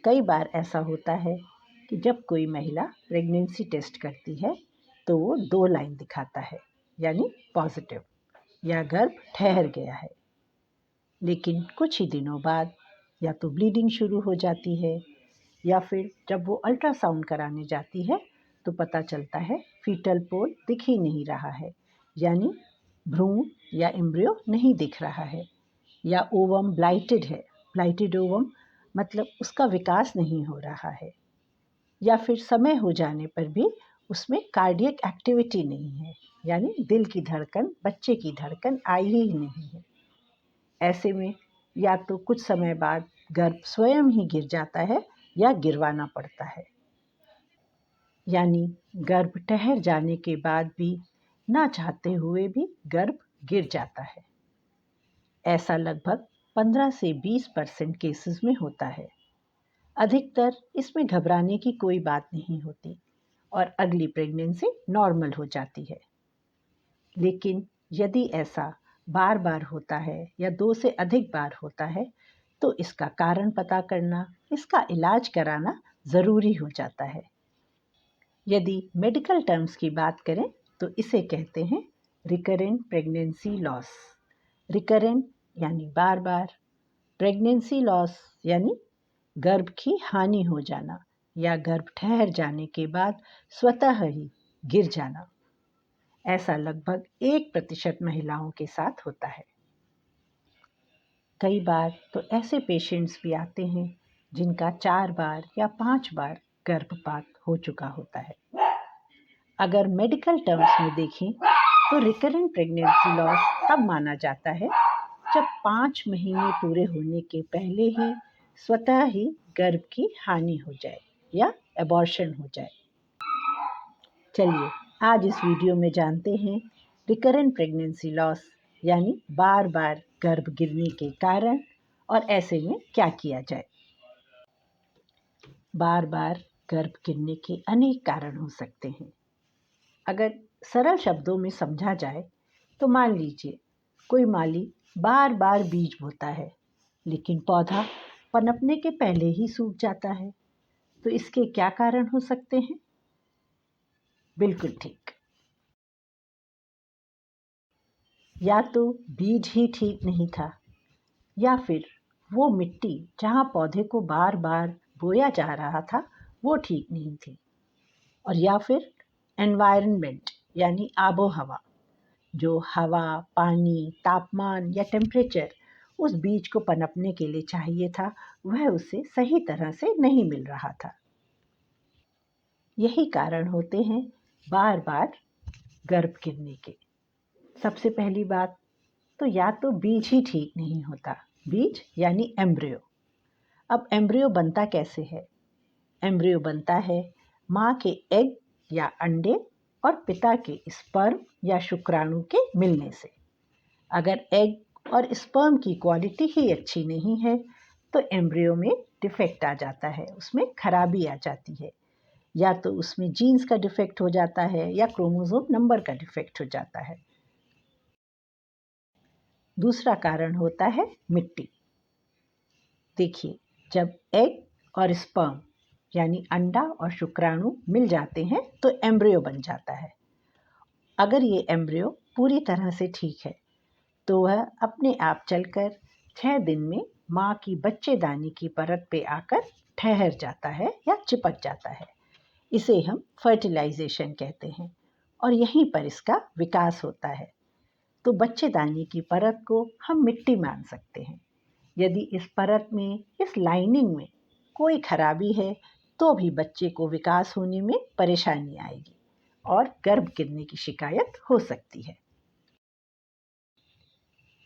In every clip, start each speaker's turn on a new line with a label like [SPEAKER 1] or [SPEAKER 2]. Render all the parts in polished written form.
[SPEAKER 1] कई बार ऐसा होता है कि जब कोई महिला प्रेगनेंसी टेस्ट करती है तो वो 2 लाइन दिखाता है, यानी पॉजिटिव या गर्भ ठहर गया है। लेकिन कुछ ही दिनों बाद या तो ब्लीडिंग शुरू हो जाती है या फिर जब वो अल्ट्रासाउंड कराने जाती है तो पता चलता है फीटल पोल दिख ही नहीं रहा है, यानी भ्रूण या एम्ब्रियो नहीं दिख रहा है, या ओवम ब्लाइटेड है। ब्लाइटेड ओवम मतलब उसका विकास नहीं हो रहा है, या फिर समय हो जाने पर भी उसमें कार्डियक एक्टिविटी नहीं है, यानी दिल की धड़कन, बच्चे की धड़कन आई ही नहीं है। ऐसे में या तो कुछ समय बाद गर्भ स्वयं ही गिर जाता है या गिरवाना पड़ता है, यानी गर्भ ठहर जाने के बाद भी ना चाहते हुए भी गर्भ गिर जाता है। ऐसा लगभग 15 से 20% केसेस में होता है। अधिकतर इसमें घबराने की कोई बात नहीं होती और अगली प्रेगनेंसी नॉर्मल हो जाती है। लेकिन यदि ऐसा बार बार होता है या 2 से अधिक बार होता है तो इसका कारण पता करना, इसका इलाज कराना ज़रूरी हो जाता है। यदि मेडिकल टर्म्स की बात करें तो इसे कहते हैं रिकरेंट प्रेगनेंसी लॉस। रिकरेंट यानी बार बार, प्रेगनेंसी लॉस यानी गर्भ की हानि हो जाना या गर्भ ठहर जाने के बाद स्वतः ही गिर जाना। ऐसा लगभग 1% महिलाओं के साथ होता है। कई बार तो ऐसे पेशेंट्स भी आते हैं जिनका 4 बार या 5 बार गर्भपात हो चुका होता है। अगर मेडिकल टर्म्स में देखें तो रिकरेंट प्रेगनेंसी लॉस तब माना जाता है जब 5 महीने पूरे होने के पहले ही स्वतः ही गर्भ की हानि हो जाए या एबॉर्शन हो जाए। चलिए आज इस वीडियो में जानते हैं रिकरेंट प्रेगनेंसी लॉस यानी बार बार गर्भ गिरने के कारण और ऐसे में क्या किया जाए। बार बार गर्भ गिरने के अनेक कारण हो सकते हैं। अगर सरल शब्दों में समझा जाए तो मान लीजिए कोई माली बार बार बीज बोता है लेकिन पौधा पनपने के पहले ही सूख जाता है, तो इसके क्या कारण हो सकते हैं? बिल्कुल ठीक, या तो बीज ही ठीक नहीं था, या फिर वो मिट्टी जहाँ पौधे को बार बार बोया जा रहा था वो ठीक नहीं थी, और या फिर एनवायरनमेंट यानी आबो हवा, जो हवा, पानी, तापमान या टेम्परेचर उस बीज को पनपने के लिए चाहिए था वह उसे सही तरह से नहीं मिल रहा था। यही कारण होते हैं बार बार गर्भ गिरने के। सबसे पहली बात तो या तो बीज ही ठीक नहीं होता, बीज यानी एम्ब्रियो। अब एम्ब्रियो बनता कैसे है? एम्ब्रियो बनता है माँ के एग या अंडे और पिता के स्पर्म या शुक्राणु के मिलने से। अगर एग और स्पर्म की क्वालिटी ही अच्छी नहीं है तो एम्ब्रियो में डिफेक्ट आ जाता है, उसमें खराबी आ जाती है, या तो उसमें जीन्स का डिफेक्ट हो जाता है या क्रोमोसोम नंबर का डिफेक्ट हो जाता है। दूसरा कारण होता है मिट्टी। देखिए, जब एग और स्पर्म यानी अंडा और शुक्राणु मिल जाते हैं तो एम्ब्रियो बन जाता है। अगर ये एम्ब्रियो पूरी तरह से ठीक है तो वह अपने आप चलकर 6 दिन में माँ की बच्चेदानी की परत पे आकर ठहर जाता है या चिपक जाता है। इसे हम फर्टिलाइजेशन कहते हैं और यहीं पर इसका विकास होता है। तो बच्चेदानी की परत को हम मिट्टी मान सकते हैं। यदि इस परत में, इस लाइनिंग में कोई खराबी है तो भी बच्चे को विकास होने में परेशानी आएगी और गर्भ गिरने की शिकायत हो सकती है।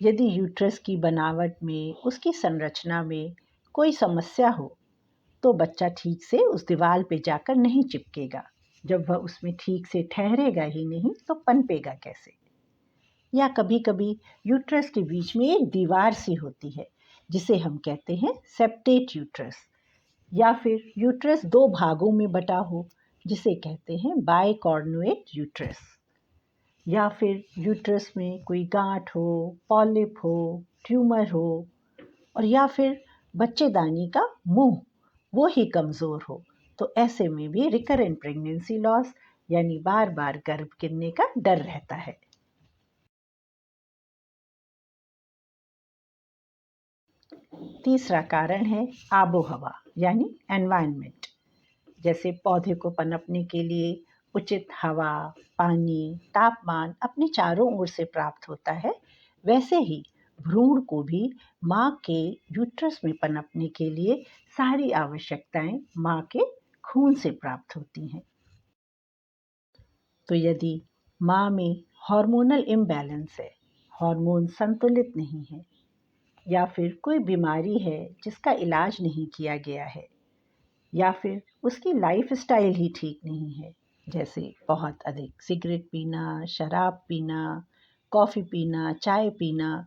[SPEAKER 1] यदि यूट्रस की बनावट में, उसकी संरचना में कोई समस्या हो तो बच्चा ठीक से उस दीवार पे जाकर नहीं चिपकेगा। जब वह उसमें ठीक से ठहरेगा ही नहीं तो पनपेगा कैसे? या कभी कभी यूट्रस के बीच में एक दीवार सी होती है जिसे हम कहते हैं सेप्टेट यूट्रस, या फिर यूट्रस 2 भागों में बटा हो जिसे कहते हैं बाइकॉर्नुएट यूट्रस, या फिर यूट्रस में कोई गांठ हो, पॉलिप हो, ट्यूमर हो, और या फिर बच्चेदानी का मुंह वो ही कमज़ोर हो, तो ऐसे में भी रिकरेंट प्रेगनेंसी लॉस यानी बार बार गर्भ गिरने का डर रहता है। तीसरा कारण है आबो हवा यानी एनवायरनमेंट। जैसे पौधे को पनपने के लिए उचित हवा, पानी, तापमान अपने चारों ओर से प्राप्त होता है, वैसे ही भ्रूण को भी माँ के यूट्रस में पनपने के लिए सारी आवश्यकताएं माँ के खून से प्राप्त होती हैं। तो यदि माँ में हार्मोनल इम्बैलेंस है, हार्मोन संतुलित नहीं है, या फिर कोई बीमारी है जिसका इलाज नहीं किया गया है, या फिर उसकी लाइफस्टाइल ही ठीक नहीं है, जैसे बहुत अधिक सिगरेट पीना, शराब पीना, कॉफ़ी पीना, चाय पीना,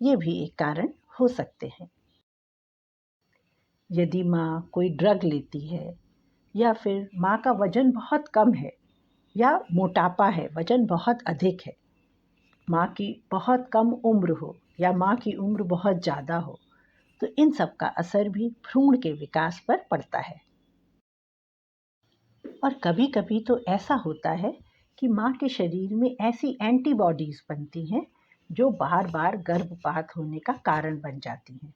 [SPEAKER 1] ये भी एक कारण हो सकते हैं। यदि माँ कोई ड्रग लेती है, या फिर माँ का वजन बहुत कम है, या मोटापा है, वजन बहुत अधिक है, माँ की बहुत कम उम्र हो या माँ की उम्र बहुत ज़्यादा हो, तो इन सब का असर भी भ्रूण के विकास पर पड़ता है। और कभी कभी तो ऐसा होता है कि माँ के शरीर में ऐसी एंटीबॉडीज़ बनती हैं जो बार बार गर्भपात होने का कारण बन जाती हैं।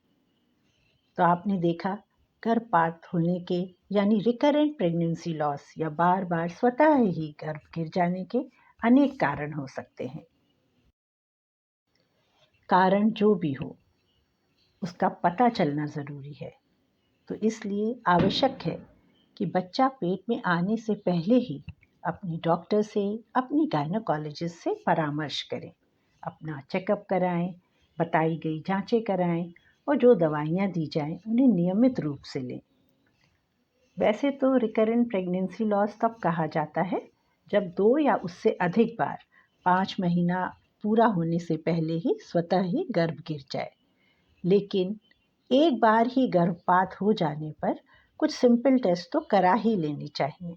[SPEAKER 1] तो आपने देखा, गर्भपात होने के यानी रिकरेंट प्रेगनेंसी लॉस या बार बार स्वतः ही गर्भ गिर जाने के अनेक कारण हो सकते हैं। कारण जो भी हो, उसका पता चलना ज़रूरी है। तो इसलिए आवश्यक है कि बच्चा पेट में आने से पहले ही अपनी डॉक्टर से, अपनी गायनोकोलॉजिस्ट से परामर्श करें, अपना चेकअप कराएं, बताई गई जांचें कराएं और जो दवाइयां दी जाएं उन्हें नियमित रूप से लें। वैसे तो रिकरेंट प्रेगनेंसी लॉस तब कहा जाता है जब 2 या उससे अधिक बार 5 महीना पूरा होने से पहले ही स्वतः ही गर्भ गिर जाए। लेकिन एक बार ही गर्भपात हो जाने पर कुछ सिंपल टेस्ट तो करा ही लेनी चाहिए।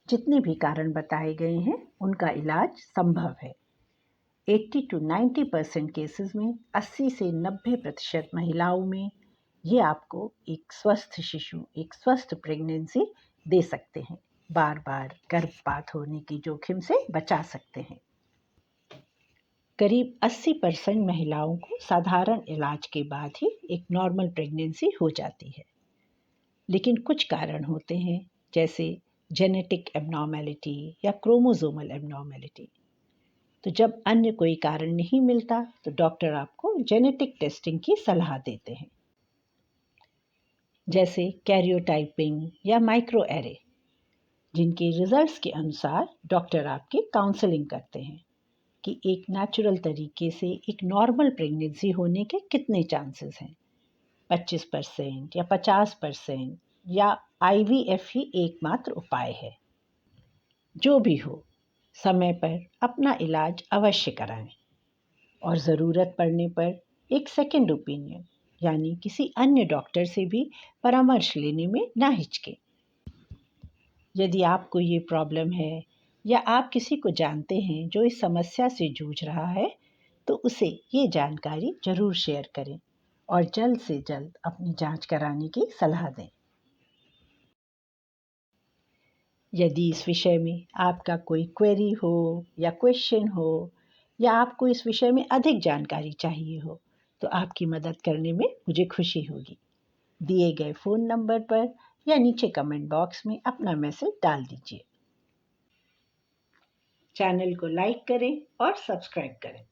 [SPEAKER 1] जितने भी कारण बताए गए हैं उनका इलाज संभव है। 80 to 90% केसेस में 80 से 90% महिलाओं में ये आपको एक स्वस्थ शिशु, एक स्वस्थ प्रेगनेंसी दे सकते हैं, बार बार गर्भपात होने की जोखिम से बचा सकते हैं। करीब 80% महिलाओं को साधारण इलाज के बाद ही एक नॉर्मल प्रेगनेंसी हो जाती है। लेकिन कुछ कारण होते हैं, जैसे जेनेटिक एबनॉर्मेलिटी या क्रोमोसोमल एबनॉर्मेलिटी। तो जब अन्य कोई कारण नहीं मिलता तो डॉक्टर आपको जेनेटिक टेस्टिंग की सलाह देते हैं, जैसे कैरियोटाइपिंग या माइक्रो एरे, जिनके रिजल्ट्स के अनुसार डॉक्टर आपकी काउंसलिंग करते हैं कि एक नेचुरल तरीके से एक नॉर्मल प्रेगनेंसी होने के कितने चांसेस हैं, 25% या 50%, या IVF ही एकमात्र उपाय है। जो भी हो, समय पर अपना इलाज अवश्य कराएं और ज़रूरत पड़ने पर एक सेकेंड ओपिनियन यानी किसी अन्य डॉक्टर से भी परामर्श लेने में ना हिचकें। यदि आपको ये प्रॉब्लम है या आप किसी को जानते हैं जो इस समस्या से जूझ रहा है, तो उसे ये जानकारी ज़रूर शेयर करें और जल्द से जल्द अपनी जांच कराने की सलाह दें। यदि इस विषय में आपका कोई क्वेरी हो या क्वेश्चन हो, या आपको इस विषय में अधिक जानकारी चाहिए हो, तो आपकी मदद करने में मुझे खुशी होगी। दिए गए फ़ोन नंबर पर या नीचे कमेंट बॉक्स में अपना मैसेज डाल दीजिए। चैनल को लाइक करें और सब्सक्राइब करें।